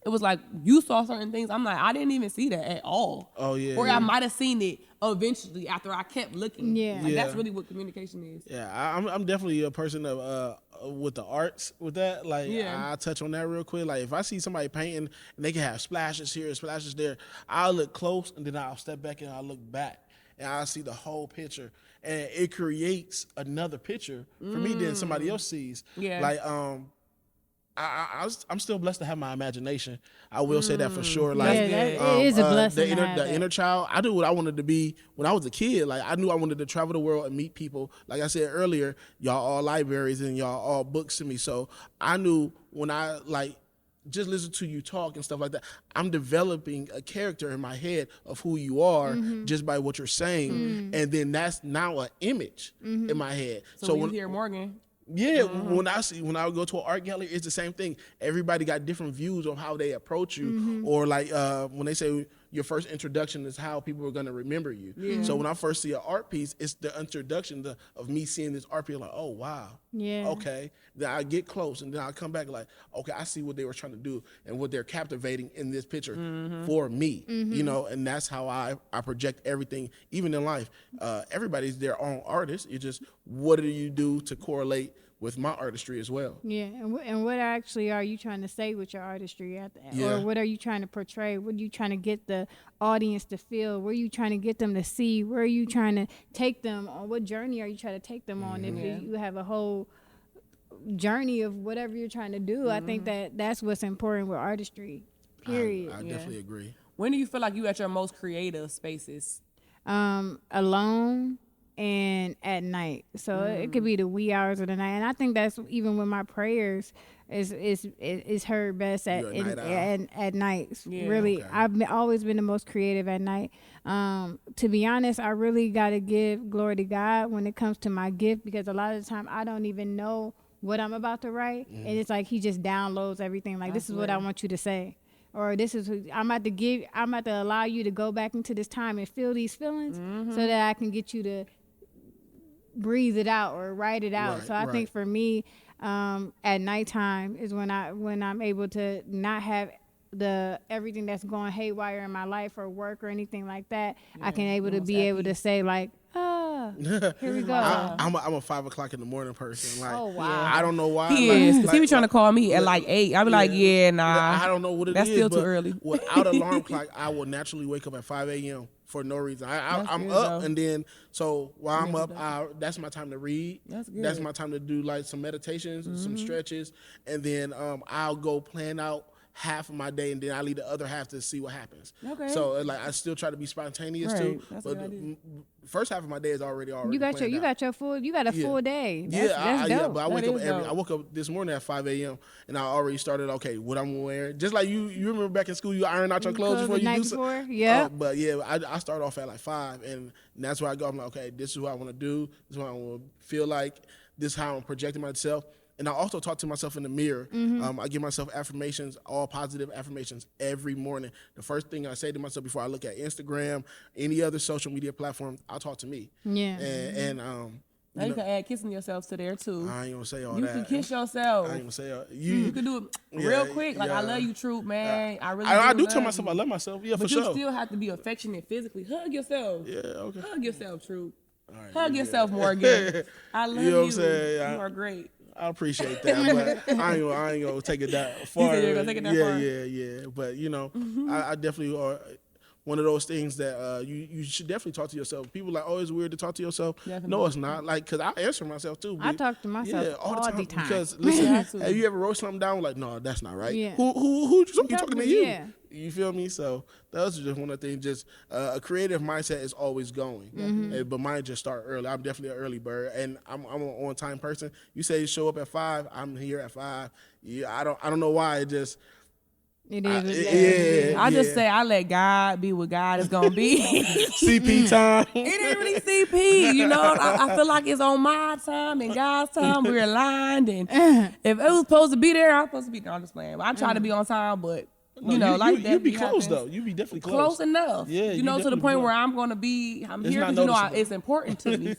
It was like, you saw certain things. I'm like, I didn't even see that at all. Oh, yeah. Or I might have seen it eventually after I kept looking. Yeah. Like, Yeah. that's really what communication is. Yeah, I'm definitely a person of with the arts with that. Like Yeah. I'll touch on that real quick. Like if I see somebody painting and they can have splashes here, splashes there, I'll look close and then I'll step back and I'll look back and I'll see the whole picture. And it creates another picture for me than somebody else sees. Yeah. Like I'm still blessed to have my imagination. I will say that for sure. Like, Yeah, that it is a blessing. The inner child. I knew what I wanted to be when I was a kid. Like I knew I wanted to travel the world and meet people. Like I said earlier, y'all all libraries and y'all all books to me. So I knew when I just listen to you talk and stuff like that, I'm developing a character in my head of who you are just by what you're saying, and then that's now an image in my head. So when you hear Morgan. Yeah, when I go to an art gallery, it's the same thing. Everybody got different views on how they approach you, or like when they say your first introduction is how people are gonna remember you. Yeah. So when I first see an art piece, it's the introduction of me seeing this art piece, like, oh wow, Yeah. okay. Then I get close, and then I come back like, okay, I see what they were trying to do and what they're captivating in this picture for me. You know, and that's how I project everything, even in life. Everybody's their own artist. It's just what do you do to correlate with my artistry as well? Yeah, and what actually are you trying to say with your artistry Yeah. or what are you trying to portray? What are you trying to get the audience to feel? Where are you trying to get them to see? Where are you trying to take them on? What journey are you trying to take them on? If you have a whole journey of whatever you're trying to do, I think that's what's important with artistry. Period. I definitely agree. When do you feel like you at your most creative spaces? Alone and at night. So it could be the wee hours of the night. And I think that's even with my prayers is heard best You're a night owl? at night. Yeah. Really, Okay. I've always been the most creative at night. To be honest, I really got to give glory to God when it comes to my gift, because a lot of the time I don't even know what I'm about to write. And it's like he just downloads everything. Like, this is what I want you to say. Or this is I'm about to allow you to go back into this time and feel these feelings so that I can get you to breathe it out or write it out. Right, So I think for me, at nighttime is when I'm able to not have everything that's going haywire in my life or work or anything like that. I can able to say like, here we go. I'm a 5 o'clock in the morning person. Like, Oh, wow. I don't know why. He like, is. 'Cause he be like- trying to call me at like 8. I be like, yeah, nah. I don't know what it is. That's still too but early. Without alarm clock, I will naturally wake up at 5 a.m. for no reason. I'm good, up, though. and then so while I'm up, that's my time to read. That's good. That's my time to do like some meditations, some stretches, and then I'll go plan out half of my day, and then I leave the other half to see what happens. Okay. So like I still try to be spontaneous Right. too, That's a but good idea. first half of my day is already You got planned out. you got a full day. Yeah, That's yeah, dope. but I That woke up this morning at 5 a.m. and I already started. Okay, what I'm wearing. Just like you remember back in school, you iron out your clothes before the you night do before? something. Yeah. But yeah, I start off at like 5, and that's where I go. I'm like, okay, this is what I want to do. This is what I want to feel like. This is how I'm projecting myself. And I also talk to myself in the mirror. I give myself affirmations, all positive affirmations every morning. The first thing I say to myself before I look at Instagram, any other social media platform, I'll talk to me. Yeah. And Now you can add kissing yourself to there too. I ain't gonna say all You that. can kiss yourself. I ain't gonna say You can do it Yeah, real quick. Like, I yeah. love you, Troop, man. I really I do love tell you. myself I love myself. Yeah, But for you sure. still have to be affectionate physically. Hug yourself. Yeah, okay. Hug yourself, Troop. right, Hug yeah. yourself, Morgan. I love You know what I'm saying? You Yeah. are great. I appreciate that, but I ain't gonna take it that far. said you're gonna take it that yeah, far? Yeah. But you know, I definitely one of those things that you should definitely talk to yourself. People are like, oh, it's weird to talk to yourself. Definitely. No, it's not. Like, because I answer myself too. I talk to myself all the time. Because listen, have you ever wrote something down like, no, that's not right? Yeah. Who you talking to you? Yeah. You feel me? So that's just one of the things. Just a creative mindset is always going, but mine just start early. I'm definitely an early bird, and I'm an on time person. You say you show up at 5, I'm here at 5. Yeah, I don't know why. It just it is. I just say I let God be what God is gonna be. CP time. It ain't really CP, you know. I feel like it's on my time and God's time. We're aligned, and if it was supposed to be there, I'm supposed to be there. I'm just playing. I try to be on time, but you know, like that. You be close though. You be definitely close. Close enough. Yeah, you know, to the point where I'm gonna be. I'm here because you know it's important to me.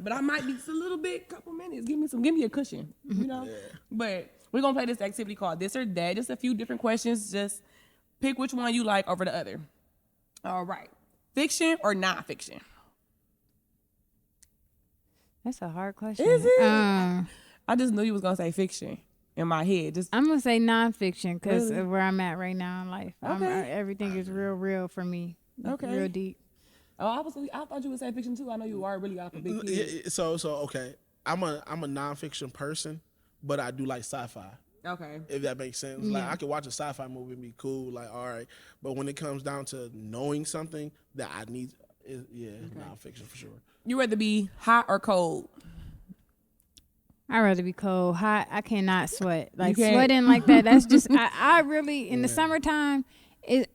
But I might be just a little bit, couple minutes. Give me a cushion. You know. Yeah. But we're gonna play this activity called This or That. Just a few different questions. Just pick which one you like over the other. All right. Fiction or nonfiction? That's a hard question. Is it? I just knew you was gonna say fiction in my head. I'm gonna say nonfiction because Really? of where I'm at right now in life. Okay. Everything is real for me. Okay. Real deep. Oh, I thought you would say fiction too. I know you are really off a big kid. Yeah, so okay. I'm a nonfiction person, but I do like sci-fi. Okay. If that makes sense. Like I could watch a sci-fi movie and be cool, like all right. But when it comes down to knowing something that I need, nonfiction for sure. You rather be hot or cold? I'd rather be cold. Hot, I cannot sweat. Like can't? sweating like that, that's just I really in the summertime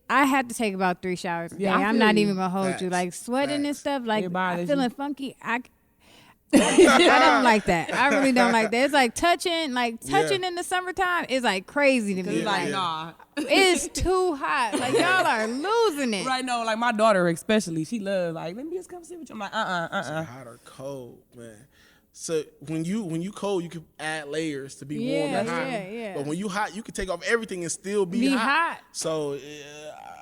I have to take about 3 showers a day. Yeah, I I'm feel not you. even gonna hold you. Facts. Like sweating and stuff, like It bothers feeling you. funky. I don't like that. I really don't like that. It's like touching in the summertime is like crazy to me. It's like, Like nah. it's too hot. Like y'all are losing it. Right, no, like my daughter especially, she loves like, let me just come sit with you. I'm like, Hot or cold, man. So when you cold, you can add layers to be warm and hot. Yeah. But when you hot, you can take off everything and still be hot. So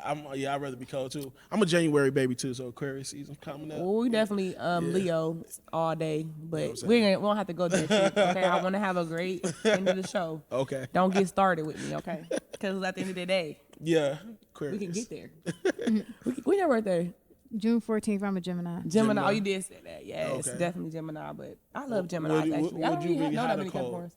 I'd rather be cold too. I'm a January baby too, so Aquarius season coming up. Well, we definitely Leo all day, but we won't have to go there. Okay, I want to have a great end of the show. Okay. Don't get started with me, okay? Because at the end of the day, Yeah, Aquarius. we can get there. When your birthday? June 14th, I'm a Gemini. Gemini. Oh, you did say that. Yeah, it's Okay. definitely Gemini, but I love Gemini Would you- actually. I would don't you really be know hot that or many cold?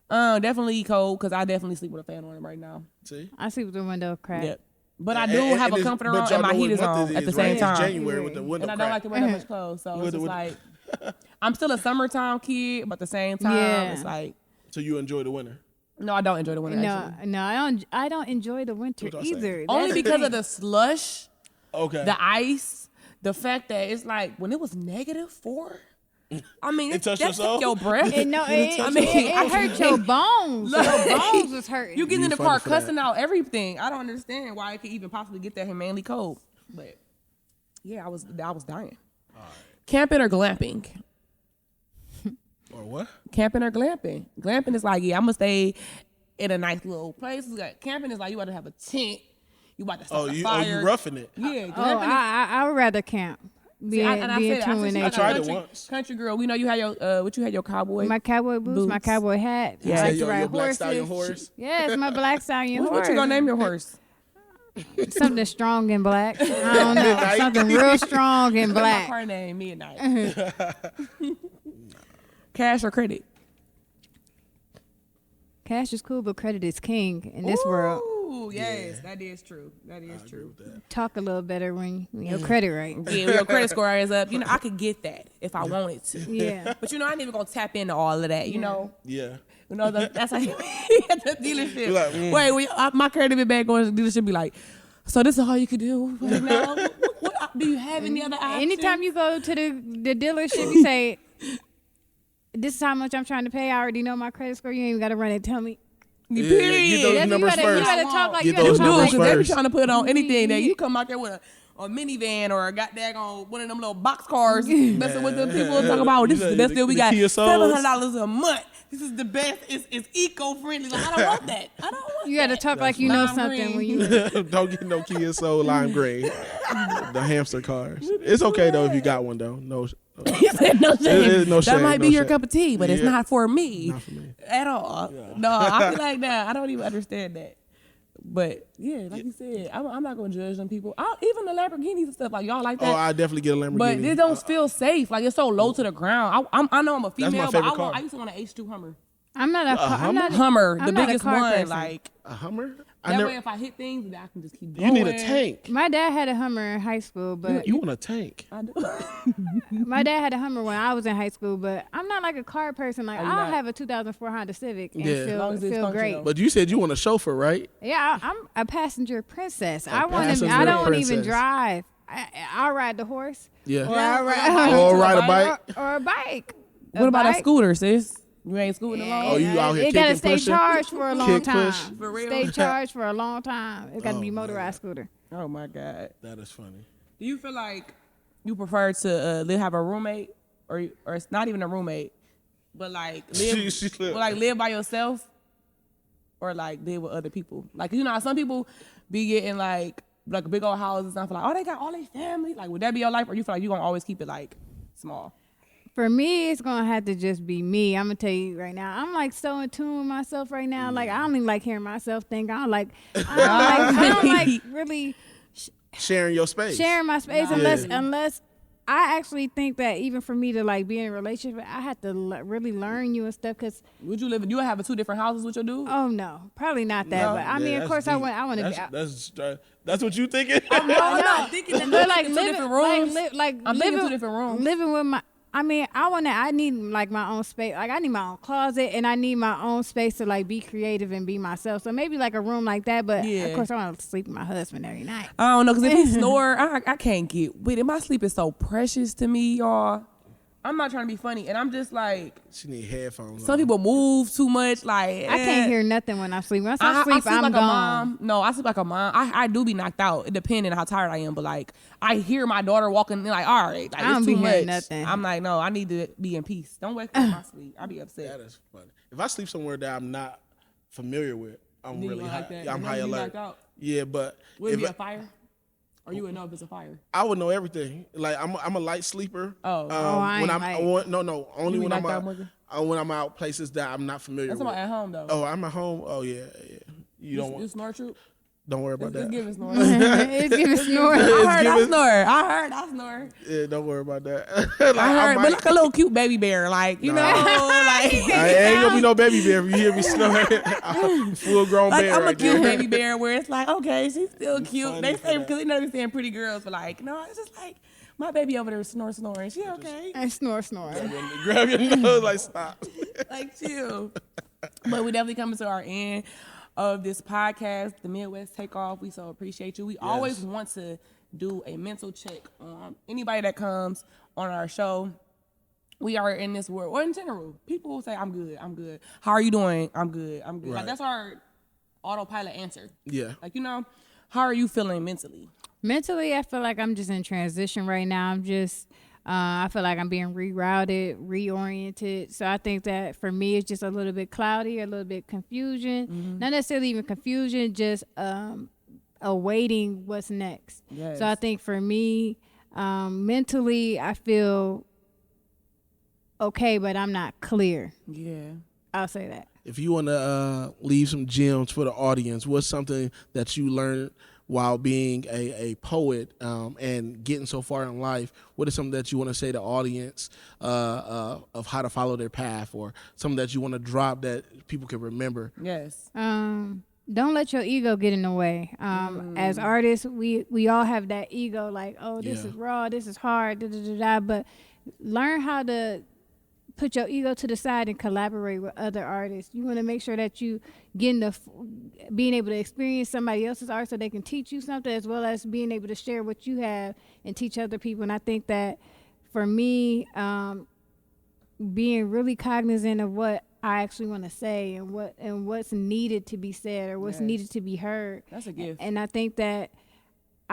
Capricorns. Definitely cold because I definitely sleep with a fan on him right now. See? I sleep with the window cracked. Yep. But I do have a comforter on and my heat is on at the same time. January with the window And I don't like to wear that much clothes, so it's just like I'm still a summertime kid, but at the same time, it's like So you enjoy the winter? no, I don't enjoy the winter. Actually. No, I don't enjoy the winter What was I either. Only That's because the of the slush, Okay. the ice, the fact that it's like when it was -4. I mean, It touched that your soul? took your breath. It hurt your bones. Like, Your bones was hurting. You get in You the funny car for that. cussing out everything. I don't understand why it could even possibly get that humanely cold. But yeah, I was dying. Camping or glamping? Or what? Camping or glamping? Glamping is like, yeah, I'm gonna stay in a nice little place. Camping is like you got to have a tent. You about to start a fire. you roughing it? Yeah, glamping. I would rather camp. Be in tune with I nature. tried it once. Country girl, we know you had your you had your cowboy. My cowboy boots, my cowboy hat. Yeah. I like to Your ride black horses. stallion horse? Yes, my black stallion horse. What you gonna name your horse? Something strong and black. I don't know. Something real strong and My black. car name Midnight. Cash or credit? Cash is cool, but credit is king in this world. Ooh, yes, that is true. That is true. Talk a little better when your credit right. Yeah, your credit score is up. You know, I could get that if I wanted to. Yeah. But you know, I ain't even gonna tap into all of that. You know. Yeah. You know, that's like at the dealership. Like, Wait, my credit be back going to the dealership be like, so this is all you could do right now? What do you have any other options? Anytime you go to the dealership, you say, "This is how much I'm trying to pay. I already know my credit score. You ain't even got to run it. Tell me." Period. Get those numbers You first. gotta talk like Get you gotta those talk numbers like Because they be first. trying to put on anything that you come out there with a minivan or a goddamn one of them little box cars messing with the people talking about this is the best deal we got. Kia Souls. $700 a month. This is the best. It's eco-friendly. Like, I don't want that. I don't want You gotta talk like you know Lime something green. when you. Don't get no Kia Soul lime green. The hamster cars. It's okay though if you got one though. No. He said no shame. is no That shame, might be no your shame. cup of tea, but it's Yeah. not for me. Not for me. At all. No, I feel like that. I don't even understand that. But yeah, like you said, I'm not gonna judge them people. Even the Lamborghinis and stuff, like y'all like that. Oh, I definitely get a Lamborghini. But it don't feel safe. Like it's so low to the ground. I know I'm a female, my but favorite car. I used to want an H2 Hummer. I'm not a Hummer, I'm the not a biggest car one. person. Like A Hummer? that way, if I hit things, I can just keep going. You need a tank. My dad had a Hummer in high school, but You want a tank? I do. my dad had a Hummer when I was in high school, but I'm not like a car person. Like you I'll not? have a 2004 Honda Civic and Yeah. As long as it's feel functional. great. But you said you want a chauffeur, right? Yeah, I'm a passenger princess. I passenger don't even princess. drive. I'll ride the horse. Yeah. Or I'll ride, Or ride a bike. or a bike. What about a bike? scooter, sis? You ain't scooting along? Oh, you out here It gotta kicking, stay pushing? charged for a long Kick, time. push? For real? Stay charged for a long time. It got to be Oh, motorized scooter. Oh my God. That is funny. Do you feel like you prefer to have a roommate, or it's not even a roommate, but like live by yourself, or like live with other people? Like some people be getting like big old houses and I feel like, oh, they got all their family. Like, would that be your life, or you feel like you gonna always keep it like small? For me, it's gonna have to just be me. I'm gonna tell you right now. I'm like so in tune with myself right now. Like I don't even like hearing myself think. I don't like really Sharing your space. sharing my space Yeah. unless I actually think that even for me to like be in a relationship, I have to really learn you and stuff. Cause Would you live? You would have 2 different houses with your dude? oh no, probably not that. No. But I mean, of course, I want to be. That's what you thinking? No, I'm not thinking that. But like two living, different rooms. I'm thinking living, 2 different rooms. living with my. I mean, I need like my own space. Like I need my own closet and I need my own space to like be creative and be myself. So maybe like a room like that. But Yeah. of course, I want to sleep with my husband every night. I don't know, because if he snore, I can't get with it. My sleep is so precious to me, y'all. I'm not trying to be funny, and I'm just like, She need headphones. some people move too much. Like I can't hear nothing when I sleep. Once I I sleep, sleep I'm like gone. a mom. No, I sleep like a mom. I do be knocked out. It depends on how tired I am, but like I hear my daughter walking, like, all right, like I don't it's be too hearing much. nothing. I'm like, no, I need to be in peace. Don't wake up my sleep. I'll be upset. That is funny. If I sleep somewhere that I'm not familiar with, I'm Then you really gonna high. like that. I'm And then high you be alert. knocked out. Yeah, but Would it be if a fire? Or you would know if it's a fire? I would know everything. Like I'm a light sleeper. Oh. I when ain't I'm light. only You when be I'm knocked out, out. Morgan? When I'm out places that I'm not familiar That's with. about at home though. Oh, I'm at home. Oh yeah. You don't You want. snore troop? Don't worry about It's that. giving snore. It's giving snoring. I heard I giving- snore. I snore. Yeah, don't worry about that. I heard, but like a little cute baby bear, like you know, like I ain't gonna be no baby bear if you hear me snoring. I'm a full grown like bear I'm a right cute there. baby bear where it's like, okay, she's still cute. funny They for say that. because they never saying pretty girls, but like, no, it's just like my baby over there snoring. She okay? And snore. Grab your nose, like stop. Like chill. But we definitely coming to our end of this podcast, the Midwest Takeoff. We so appreciate you. We always want to do a mental check on anybody that comes on our show. We are in this world, or in general, people will say, I'm good. How are you doing? I'm good. Like Right. that's our autopilot answer. Yeah. Like, how are you feeling mentally? Mentally, I feel like I'm just in transition right now. I'm just, I feel like I'm being rerouted, reoriented. So I think that for me, it's just a little bit cloudy, a little bit confusion. Mm-hmm. Not necessarily even confusion, just awaiting what's next. Yes. So I think for me, mentally, I feel okay, but I'm not clear. Yeah. I'll say that. If you want to leave some gems for the audience, what's something that you learned while being a poet and getting so far in life? What is something that you want to say to the audience of how to follow their path, or something that you want to drop that people can remember? Yes. Don't let your ego get in the way. As artists, we all have that ego, like, oh, this is raw, this is hard, but learn how to put your ego to the side and collaborate with other artists. You want to make sure that you being able to experience somebody else's art so they can teach you something, as well as being able to share what you have and teach other people. And I think that for me, being really cognizant of what I actually want to say and what's needed to be said or what's needed to be heard. That's a gift. And I think that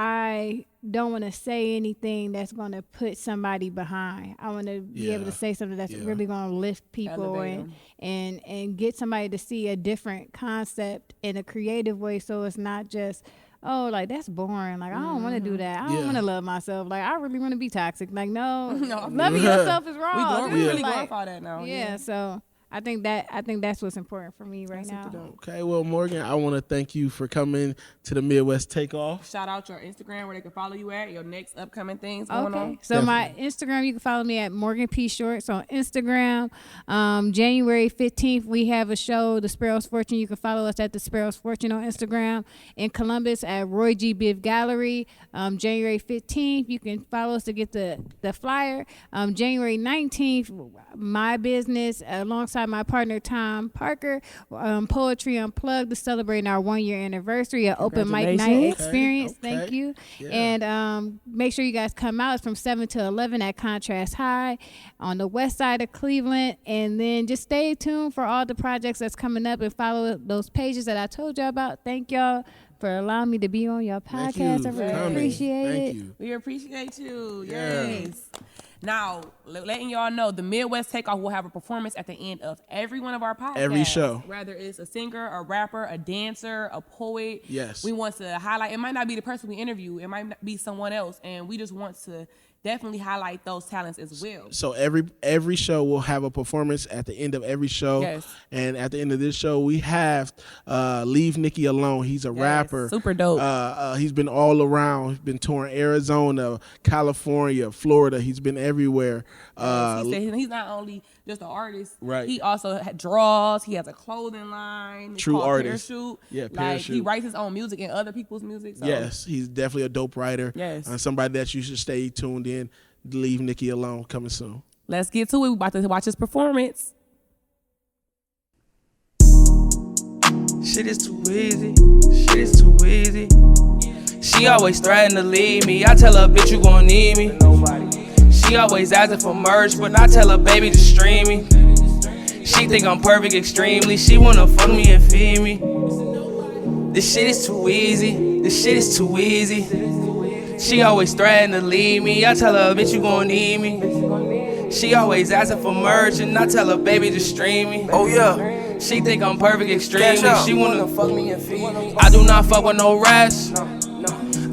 I don't want to say anything that's going to put somebody behind. I want to be able to say something that's really going to lift people Elevate and get somebody to see a different concept in a creative way, so it's not just, oh, like, that's boring. Like, I don't want to do that. I don't want to love myself. Like, I really want to be toxic. Like, no, loving yourself is wrong. We really Like, glorify that now. yeah, so I think that's what's important for me right now. Okay, well, Morgan, I want to thank you for coming to the Midwest Takeoff. Shout out your Instagram where they can follow you at, your next upcoming things going on. So my Instagram, you can follow me at Morgan P. Shorts on Instagram. January 15th, we have a show, The Sparrow's Fortune. You can follow us at The Sparrow's Fortune on Instagram. In Columbus at Roy G. Biv Gallery. January 15th, you can follow us to get the flyer. January 19th, my business alongside my partner Tom Parker, Poetry Unplugged, to celebrating our 1-year anniversary, an open mic night experience. Okay. Thank you. Yeah. And make sure you guys come out. It's from 7 to 11 at Contrast High on the west side of Cleveland. And then just stay tuned for all the projects that's coming up and follow those pages that I told y'all about. Thank y'all for allowing me to be on your podcast. I really appreciate it. Thank you. We appreciate you. Yeah. Yes. Now, letting y'all know, the Midwest Takeoff will have a performance at the end of every one of our podcasts. Every show. Whether it's a singer, a rapper, a dancer, a poet. Yes. We want to highlight. It might not be the person we interview. It might be someone else. And we just want to definitely highlight those talents as well. So every show will have a performance at the end of every show. Yes. And at the end of this show, we have Leavenickyalone. He's a rapper. Super dope. He's been all around. He's been touring Arizona, California, Florida. He's been everywhere. He said he's not only just an artist. Right. He also draws. He has a clothing line. It's True called artist. Parachute. Yeah, Like, Parachute. he writes his own music and other people's music. So. Yes, he's definitely a dope writer. Yes. Somebody that you should stay tuned in. Leavenickyalone coming soon. Let's get to it. We're about to watch his performance. Shit is too easy. Shit is too easy. She always threaten to leave me. I tell her, bitch, you gon' need me. She always asking for merch, but I tell her, baby, just stream me. She think I'm perfect extremely. She wanna fuck me and feed me. This shit is too easy. This shit is too easy. She always threaten to leave me. I tell her, bitch, you gon' need me. She always asking for merch, and I tell her, baby, just stream me. Oh yeah. She think I'm perfect extremely. She wanna fuck me and feed me. I do not fuck with no rest.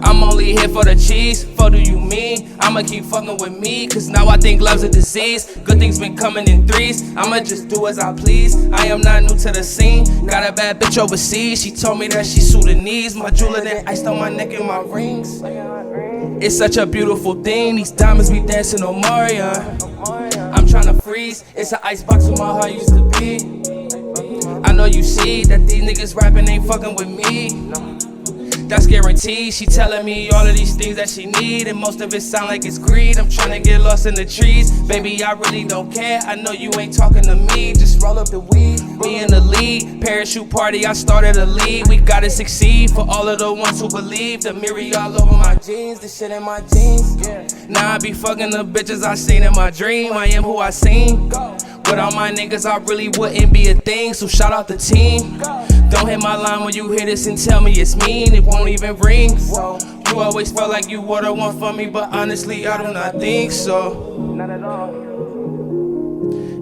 I'm only here for the cheese. Fuck do you mean? I'ma keep fucking with me, cause now I think love's a disease. Good things been coming in threes. I'ma just do as I please. I am not new to the scene. Got a bad bitch overseas. She told me that she Sudanese. My jeweler then iced on my neck and my rings. It's such a beautiful thing. These diamonds be dancing on Mario. I'm tryna freeze. It's an icebox where my heart used to be. I know you see that these niggas rapping ain't fucking with me. That's guaranteed. She telling me all of these things that she need, and most of it sound like it's greed. I'm trying to get lost in the trees. Baby, I really don't care. I know you ain't talking to me. Just roll up the weed. Me in the lead. Parachute party, I started a lead. We gotta succeed for all of the ones who believe. The mirror all over my jeans. The shit in my jeans. Now I be fucking the bitches I seen in my dream. I am who I seem. Without my niggas, I really wouldn't be a thing. So shout out the team. Don't hit my line when you hear this and tell me it's mean. It won't even ring. You always felt like you were the one for me, but honestly, I do not think so. Not at all.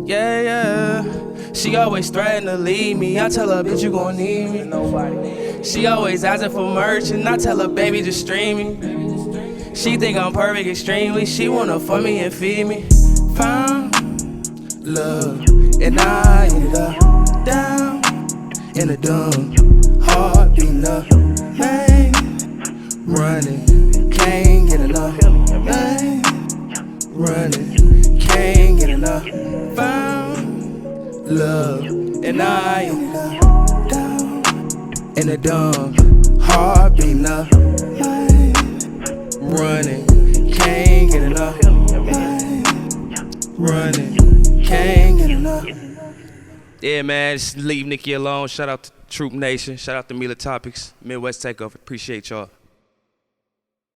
Yeah. She always threaten to leave me. I tell her, bitch, you gon' need me. She always asking for merch, and I tell her, baby, just stream me. She think I'm perfect extremely. She wanna fuck me and feed me. Found love, and I ended up down in a dumb, heart beating up, man, running, can't get enough, man, running, can't get enough, found love, and I ended up down in a dumb, heart beating up, man, running, can't get enough, man, running, can't get enough. Yeah, man, just leave Nikki alone. Shout out to Troop Nation. Shout out to Mila Topics. Midwest Takeoff. Appreciate y'all.